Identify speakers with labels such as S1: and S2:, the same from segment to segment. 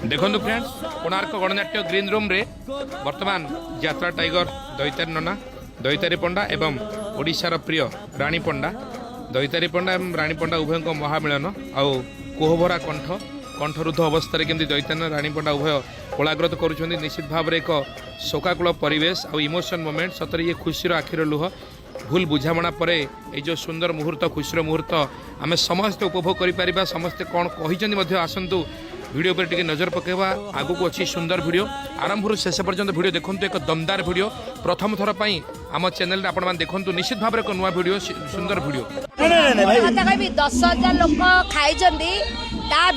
S1: देखो friends Konark गणनाट्य green room रे वर्तमान यात्रा टाइगर दैतारी नना दैतारी पंडा एवं ओडिशार प्रिय रानी पंडा दैतारी पंडा एवं रानी पंडा उभय महामिलन आउ कोहभरा कंठ कंठरुद्ध अवस्था केमती दैतारी रानी पंडा उभय कोलाग्रत करुँच निश्चित भाव में एक शोकाकूल परिवेश आउ इमोशन मोमेंट सतरे ये खुशीर आखिर लुह भूल बुझाणा पर ये जो सुंदर मुहूर्त खुशीर मुहूर्त आम समस्ते उपभोग करें समस्ते कौन कही आसतु वीडियो पर टिके नजर पकेवा आगु को अच्छी सुंदर वीडियो आरंभ शेष पर्यंत वीडियो देखु एक दमदार वीडियो प्रथम थर आम चैनल आपण देखु निश्चित भाव एक नुआ वीडियो सुंदर वीडियो
S2: 10,000 लोक खाई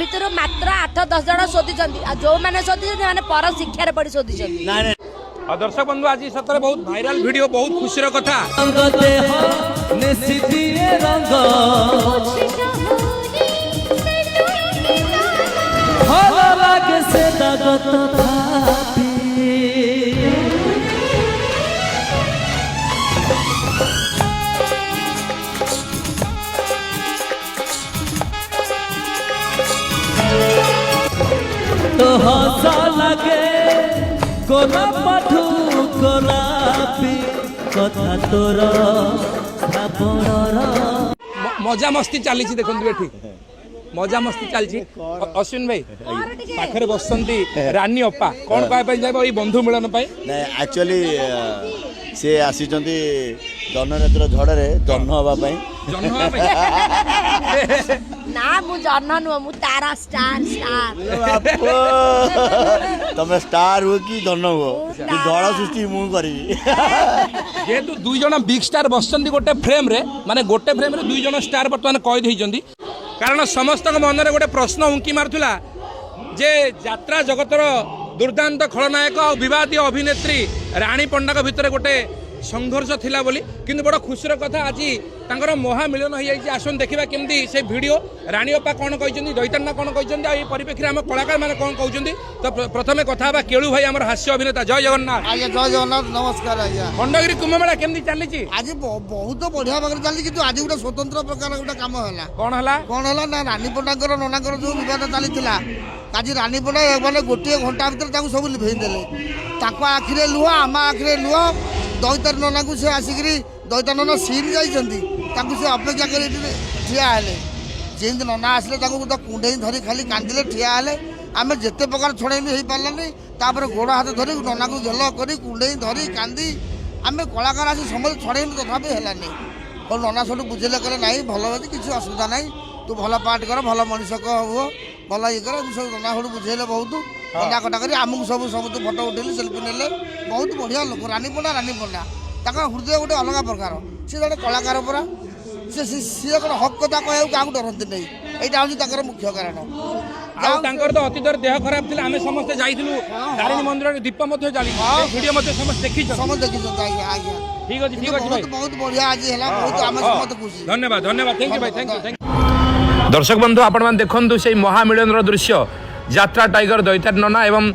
S2: भर मात्र 8-10 जन शोधि जो मैंने शोधि पर शिक्षार पढ़ी शोधि
S1: दर्शक बंधु आज सतरे बहुत भाइराल वीडियो बहुत खुशी कथा
S3: तो हंसा लगे कोना पाठू कोलापी कथा तोर
S1: मजा मस्ती चली देखते ये मजा मस्ती चलती अश्विन भाई पाखे बसती रानी अपा कौन कहते बंधु मिलन
S4: एक्चुअली सी आसी जननेत्र झड़े जन्म हाँपाई
S2: ना मु जन्म नुह मु तारा स्टार
S4: तमे स्टार हो कि जन्म हो दल सृष्टि मु करी
S1: जेहेतु दुई जन बिग स्टार बसचंदी गोटे फ्रेम रे माने गोटे फ्रेम रे दुई जन स्टार बर्तमान कैद होइचंदी कारण समस्त मन में गोटे प्रश्न उंकी मारुला जे यात्रा जगतर दुर्दांत खलनायक और विवादी अभिनेत्री रानी पंडा भितर गोटे संघर्ष थिला बोली किंतु बड़ खुशीर कथा आज तांकर महामिलन हो जाए आसन देखा केमती से वीडियो रानी अपा कौन कहते दैतान्ना कौन कहते परिप्रेक्षी आम कलाकार मैंने कौन कहते तो प्रथम कथा केलू भाई आम हास्य अभिनेता जय जगन्नाथ
S5: आज्ञा जय जगन्नाथ नमस्कार आज्ञा
S1: खंडगिरी कुंभ मेला केमती चली आज
S5: बहुत बढ़िया भाग चली कि आज गोटे स्वतंत्र प्रकार गोटे कम है
S1: कौन है
S5: ना रानी पंडा ननाकर जो विवाद चली आज रानी पंडा मैंने गोटे घंटा भर सब लिभेदेले आखिरे लुह आम आखिरे लुह दैतारी नना को आसिक दैतारी नना सीन जाइए से अपेक्षा कर ठिया हेले जमी नना आसिले कुंडे धरी खाली कांदिले ठिया हेले आम जिते प्रकार छड़े भी हो पारानी तापर गोड़ हाथ धरी नना को झेल कर कुंडे धरी कांदी आम कलाकार आसी समस्त छड़े तथापि है और नना सब बुझेले कहे ना भल किसी असुविधा ना तू भल पार्ट कर भल मनीष हुआ भल ये कर सब नना सब बुझेले बहुत कटा कटा कर आमको सब सब फटो उठेली सेल्फी ने बहुत बढ़िया लोक रानी पंडा हृदय गोटे अलग प्रकार सी जड़े कलाकार परा सी गोटे हक कथा कह क्या डरती नहीं यहाँ हूँ मुख्य कारण
S1: तो अतीतर देह खराब थी आम समस्त जाइलु तारिणी मंदिर दीप जाली वीडियो समस्त देखी ठीक अच्छे ठीक अच्छे
S5: बहुत बढ़िया आज है बहुत आम समस्त खुशी
S1: धन्यवाद धन्यवाद थैंक यू भाई थैंक यू दर्शक बंधु आपण देखु से महामिलन दृश्य यात्रा टाइगर दैतारी नना एवं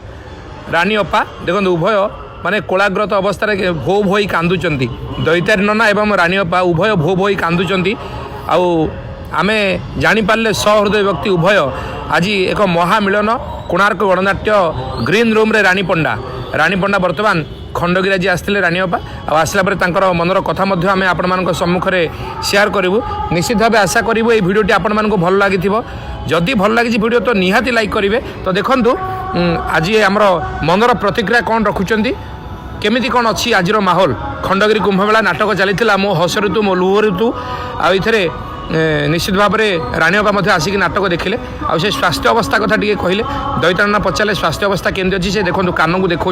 S1: रानी अपा देखो उभय माने कोलाग्रत अवस्था भो भोई कांदुचंती दैतारी नना एवं रानी अपा उभय भो भोई कांदुचंती आउ आमे जानी पारले सहृदय व्यक्ति उभय आज एक महामिलन कोणार्क गणनाट्य ग्रीन रूम रे रानी पंडा वर्तमान खंडगिरी आज आसते रानी अपा आसला मनर कथा आम आपण सम्मुख में शेयर करूँ निश्चित भाव आशा करूँ ये भिडियोटी आपण भल लगी जदि भल लगी भिडियो तो निहाती लाइक करेंगे तो देखूँ आज आमर मनर प्रतिक्रिया कौन रखुंट केमिति कौन अच्छी आज माहौल खंडगिरी कुंभ मेला नाटक चली मो हस ऋतु मो लुह ऋतु आइए निश्चित भाव में रानी अपा आसिक नाटक देखिले आ से स्वास्थ्य अवस्था कथा टी कहले दैतारी पचारे स्वास्थ्य अवस्था केमती अच्छी से देखो कान को देखा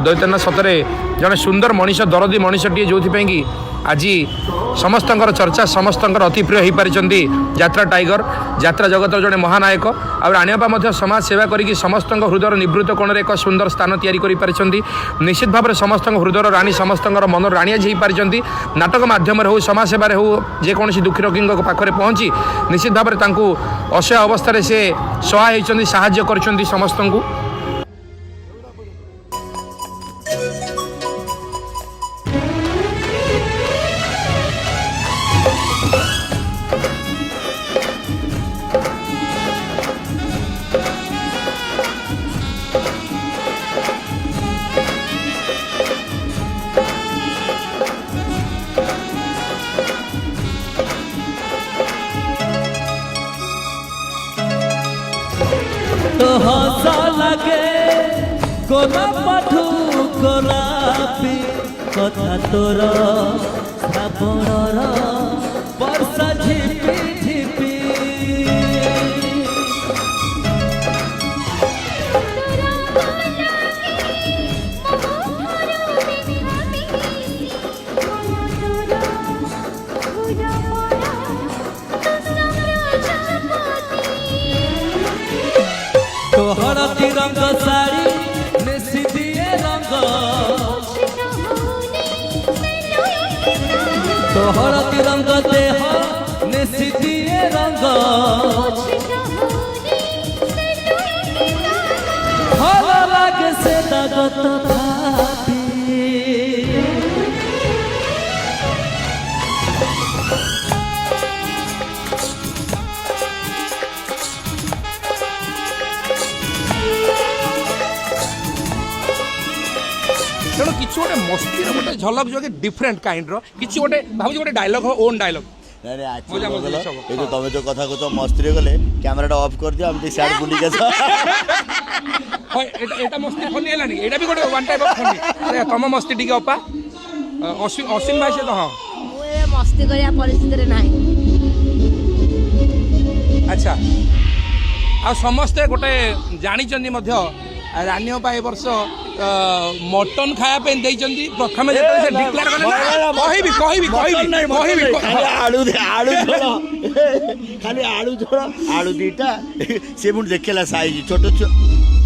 S1: दैतारी सतरे जड़े सुंदर मनीष दरदी मनीषटीए जो कि आज समस्त चर्चा समस्त अति प्रिय हो पारी यात्रा टाइगर यात्रा जगतर जड़े महानायक आ राणीअपा समाज सेवा करी समस्त हृदय निवृत्त कोण एक सुंदर स्थान या निश्चित भाव में समस्त हृदय राणी समस्त मन राणी आज हो पारी नाटक मध्यम हो समाज सेवार हो जेकोसी दुखी रोगी पाखे पहुँची निश्चित भाव में असह्य अवस्था से सहाय होती साहाय्य कर समस्त को
S3: तो हस लगे गोलापठू गोलापी कथा तोर श्रावणर वर्षा झिपी झिपी तोहर तिरंग साड़ी नेसी दिए रंग तोहर तिरंग देह नेसी दिए रंग भल लागे से दागत भाभी
S1: तेणु किसी गोटे मस्तीर गोटे झलक जो डिफरेंट काइंड किसी गोटे भाव गोटे डायलग हो ओन डायलग
S4: तमें जो कथा कह मस्ती गले कैमेरा ऑफ कर दियो हम सियाड़ बुली के
S1: एटा मस्ती फनी है एटा भी गोटे वन टाइप ऑफ फनी तुम मस्ती टिके अपा असीम भाई से तो हाँ
S2: मस्ती करिया परिस्थिति रे नाही।
S1: अच्छा आ समस्ते गोटे जानी रानी अप्पा ए वर्ष मटन खाया देइचंदी प्रथम से डिक्लेयर कले
S4: खाली आलू झोल आलू दीटा से मुझे देखला साइज छोट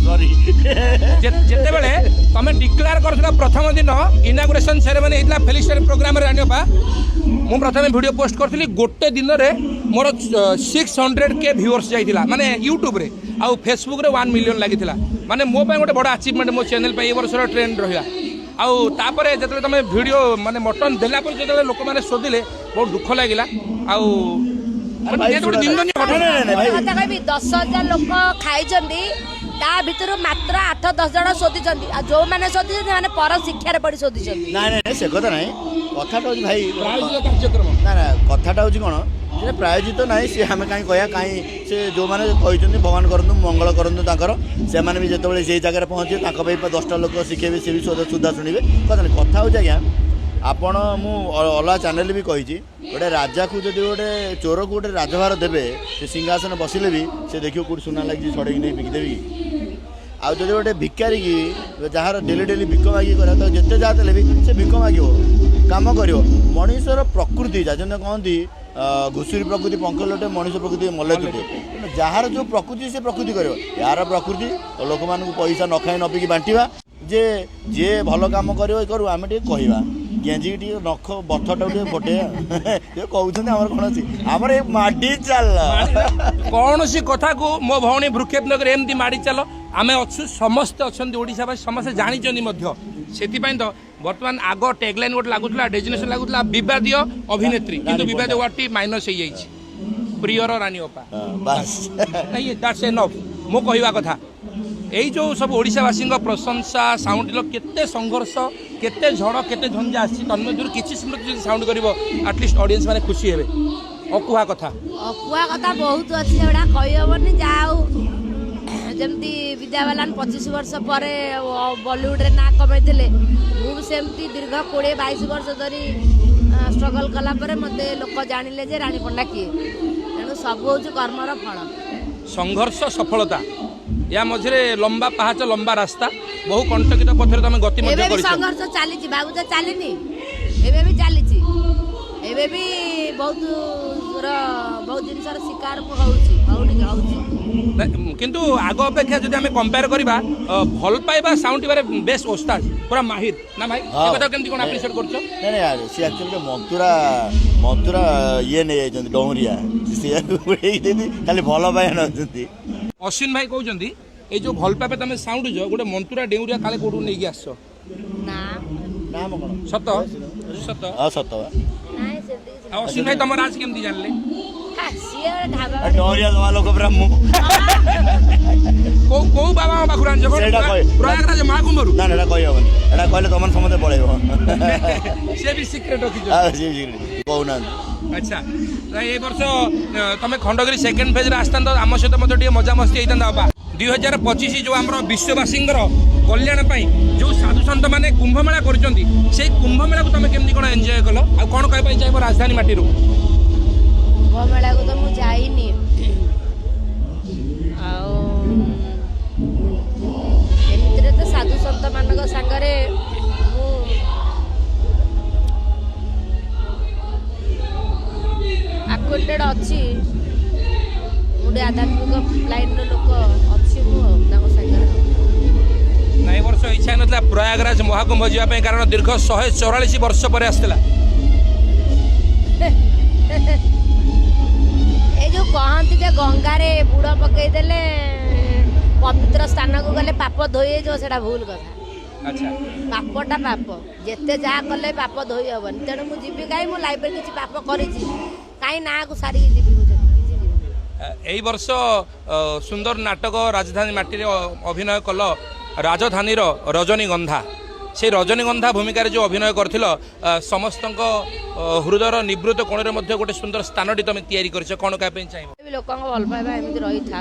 S4: सॉरी
S1: जेते बेले तमे डिक्लेयर करथला प्रथम दिन इनागुरेशन सेरेमनी हेतला फेलिसिटेशन प्रोग्राम रे रानी अप्पा मु प्रथम वीडियो पोस्ट करथली गोटे दिन रे मोर 600K व्यूअर्स जाइथिला माने यूट्यूब रे आ फेसबुक रे 1 मिलियन लागिथिला माने मो पे गोटे बड़ अचीवमेंट मो चैनल पे ए वर्ष ट्रेंड रहिला आउ तापरे जतले तमे वीडियो माने मटन देला पर जतले लोक माने सोदिले बहुत दुख लागिला आउ ये थोड़ी दिन दिन
S2: कथा कहबी 10,000 लोक खाइचंदी ता भितर मात्र 8-10 जण शोधिचंदी आ जो माने शोधिचंदी माने पर शिक्षा रे पड़ी शोधिचंदी
S4: ना से कथा नहीं कथाटा होची भाई
S1: प्रायोजित कार्यक्रम
S4: ना कथाटा होची कोन जे प्रायोजित नहीं से हमें कहीं कहया कहीं से जो माने कहते भगवान करतु मंगल करतु ताकर से माने भी जिते से जगह पहुँचे 10टा लोक शिखेबे से भी सुधा शुणे कथा नहीं कथा हो आज्ञा आपण मु अलग चैनल भी कही गोटे राजा को जब गोटे चोर को गोटे राजभार देवे से सिंहासन बसिले भी से देखियो कौट सुना लगी छड़े नहीं बिकिदेवी आउ जब गोटे भिकारी की जार डेली डेली भिक मागी कर जिते जहाँ देले भी से भिक मागे कम कर मनीषर प्रकृति जहाँ कहती घुषुरी प्रकृति पंख लोटे मनीष प्रकृति मल्ले तुटे जार जो प्रकृति से प्रकृति कर यार प्रकृति लोक मान पैसा न खाई न पिकी बांटा जे जे भल कम करूँ आम टे कह गेंजी टे नख बथटा फटे कहते कौन अच्छी आम माड़ी चल
S1: कौन सी कथा को मो भौणी भ्रुक्षेप नगर एमती माड़ी चल आम अच्छु समस्ते अच्छा ओडिशा समस्ते जानी से तो बर्तमान आग टैगलाइन गोटे लगुला डेजिनेशन लगुला विवादीय अभिनेत्री किंतु विवाद वार्ड माइनस हो जाइए प्रियर रानी अप्पा नहीं दैट्स एनफ मो कहवा कथा यही जो सब ओडिशावासी प्रशंसा साउंड केते संघर्ष केते झड़ केते झंझा आसी तन्मध्य किसी स्मृति साउंड कर आटलिस्ट ऑडियंस माने खुशी हेबे अकुहा कथा
S2: बहुत अच्छी एटा कहबनी जाऊ जमती विद्या बालान 25 वर्ष पर बॉलीवुड रे ना कमाई मुझे दीर्घ 20-22 वर्ष धरी स्ट्रगल कला पर मते लोक जानिले जे रानी पंडा किए तेणु सब हूँ कर्मर फल
S1: संघर्ष सफलता या मझे लंबा पहाच लंबा रास्ता बहु कंटकित पथरे तुम गति
S2: संघर्ष चली बाबू तो चलनी एबे भी चली एबे भी बहुत जिन शिकार
S1: किंतु आग अपेक्षा जब आम कंपेयर करवा भल पाइबा साउंड बारे बेस्ट ओस्ताद पूरा माहिर ना भाई कथा केमती कोन एप्रिशिएट करछो
S4: नहीं यार सी एक्चुअली मंतुरा ये नहीं जाइछन डोंगरिया से खाली भल पाइ नथि
S1: अश्विन भाई कहउछंती ए जो भल पाइबा तमे साउंड जो गोटे मंतुरा डेउरिया काले कोडू नै आसछो
S2: ना
S4: नाम कोन
S1: सत सत
S4: सत
S1: अश्विन भाई तुम राज केमती जानले
S4: डोंगरिया दवा लोक ब्रह्म
S1: को बाबा बाखुरान जगो प्रयागराज महाकुंभरू
S4: ना ना कहि होबन एटा कहले तमन समते पळेबो
S1: से भी सीक्रेट रखि
S4: हां से सीक्रेट कहउना
S1: अच्छा ए वर्ष तमे खंडगिरी सेकंड फेज रे आस्तान तो आम सहित मते मजा मस्ती हेतन बाबा 2025 जो आम विश्ववासी कल्याण जो साधु सन्त मैंने कुंभमेला कर कुंभमेला को तुम केमती कौन एंजॉय कल आ कौन कह चाहिए राजधानी माटी
S2: कुंभमेला को तो मुझे जाइनी एमती तो साधु सन्त मान सागरे आक्वेटेड अच्छी गोटे आध्यात्मिक लाइन लोक अच्छी
S1: ना ए वर्ष इच्छा ना प्रयागराज महाकुंभ जावाई कारण दीर्घ 144 वर्ष पर आसला
S2: ए जो कहती जे गंगारे बुड़ पकईदेले पवित्र स्थान को गले पाप धोई जो सेटा भूल कथा
S1: अच्छा
S2: पापटा पाप जेते जहाँ कले पाप धोई हेबन तेणु मुझे जीवी कहीं मो लाइफ में किसी पाप करी कहीं ना को सारी जीवी
S1: यही वर्ष सुंदर नाटक राजधानी माटी अभिनय कल राजधानी रजनीगंधा से रजनीगंधा भूमिका जो अभिनय कर समस्त हृदय निवृत्त कोण गोटे सुंदर स्थान तुम तैयारी कर कौन क्या चाहिए
S2: लोक भल पाइबा एमती रही था।